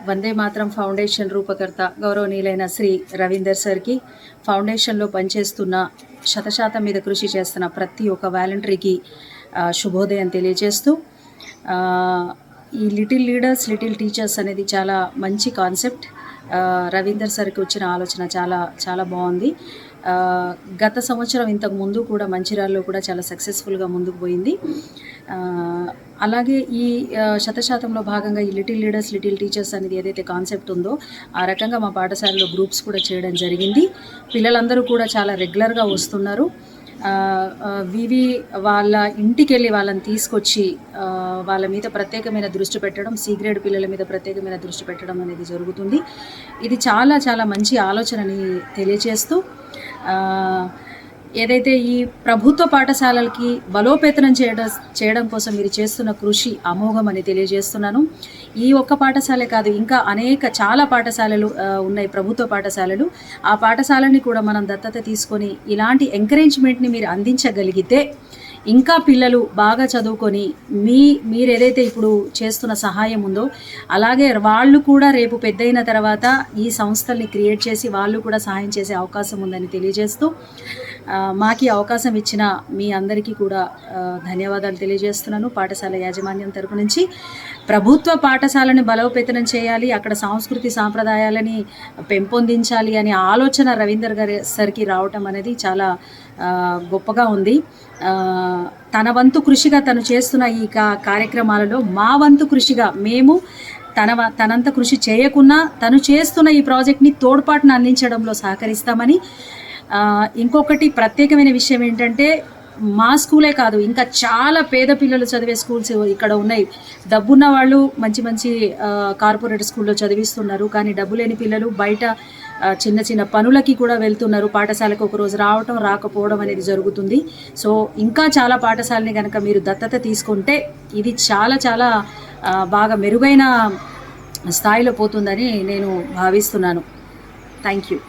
Vande Mataram foundation రూపకర్త గౌరవనీయులైన శ్రీ రవీందర్ సార్కి, ఫౌండేషన్లో పనిచేస్తున్న శతశాతం మీద కృషి చేస్తున్న ప్రతి ఒక్క వాలంటరీకి శుభోదయం తెలియజేస్తూ, ఈ లిటిల్ లీడర్స్ లిటిల్ టీచర్స్ అనేది చాలా మంచి కాన్సెప్ట్. రవీందర్ సార్కి వచ్చిన ఆలోచన చాలా చాలా బాగుంది. గత సంవత్సరం ఇంతకు ముందు కూడా మంచిర్యాలలో కూడా చాలా సక్సెస్ఫుల్గా ముందుకు పోయింది. అలాగే ఈ శతశాతంలో భాగంగా ఈ లిటిల్ లీడర్స్ లిటిల్ టీచర్స్ అనేది ఏదైతే కాన్సెప్ట్ ఉందో ఆ రకంగా మా పాఠశాలలో గ్రూప్స్ కూడా చేయడం జరిగింది. పిల్లలందరూ కూడా చాలా రెగ్యులర్గా వస్తున్నారు. వివి వాళ్ళ ఇంటికి వెళ్ళి వాళ్ళని తీసుకొచ్చి వాళ్ళ మీద ప్రత్యేకమైన దృష్టి పెట్టడం, సి గ్రేడ్ పిల్లల మీద ప్రత్యేకమైన దృష్టి పెట్టడం అనేది జరుగుతుంది. ఇది చాలా చాలా మంచి ఆలోచనని తెలియజేస్తూ, ఏదైతే ఈ ప్రభుత్వ పాఠశాలలకి బలోపేతనం చేయడం కోసం మీరు చేస్తున్న కృషి అమోఘం అని తెలియజేస్తున్నాను. ఈ ఒక్క పాఠశాలే కాదు, ఇంకా చాలా పాఠశాలలు ఉన్నాయి, ప్రభుత్వ పాఠశాలలు. ఆ పాఠశాలని కూడా మనం దత్తత తీసుకొని ఇలాంటి ఎంకరేజ్మెంట్ని మీరు అందించగలిగితే ఇంకా పిల్లలు బాగా చదువుకొని మీరు ఏదైతే ఇప్పుడు చేస్తున్న సహాయం ఉందో అలాగే వాళ్ళు కూడా రేపు పెద్దయిన తర్వాత ఈ సంస్థల్ని క్రియేట్ చేసి వాళ్ళు కూడా సహాయం చేసే అవకాశం ఉందని తెలియజేస్తూ, మాకు ఈ అవకాశం ఇచ్చిన మీ అందరికీ కూడా ధన్యవాదాలు తెలియజేస్తున్నాను. పాఠశాల యాజమాన్యం తరపు నుంచి ప్రభుత్వ పాఠశాలను బలోపేతనం చేయాలి, అక్కడ సంస్కృతి సాంప్రదాయాలని పెంపొందించాలి అనే ఆలోచన రవీందర్ గారి సార్కి రావటం అనేది చాలా గొప్పగా ఉంది. తన వంతు కృషిగా తను చేస్తున్న ఈ కార్యక్రమాలలో మా వంతు కృషిగా మేము తనంత కృషి చేయకున్నా తను చేస్తున్న ఈ ప్రాజెక్ట్ని తోడ్పాటును అందించడంలో సహకరిస్తామని, ఇంకొకటి ప్రత్యేకమైన విషయం ఏంటంటే మా స్కూలే కాదు ఇంకా చాలా పేద పిల్లలు చదివే స్కూల్స్ ఇక్కడ ఉన్నాయి. డబ్బున్న వాళ్ళు మంచి మంచి కార్పొరేట్ స్కూల్లో చదివిస్తున్నారు, కానీ డబ్బు లేని పిల్లలు బయట చిన్న చిన్న పనులకి కూడా వెళ్తున్నారు. పాఠశాలకు ఒకరోజు రావటం రాకపోవడం అనేది జరుగుతుంది. సో ఇంకా చాలా పాఠశాలని కనుక మీరు దత్తత తీసుకుంటే ఇది చాలా చాలా బాగా మెరుగైన స్థాయిలో పోతుందని నేను భావిస్తున్నాను. Thank you.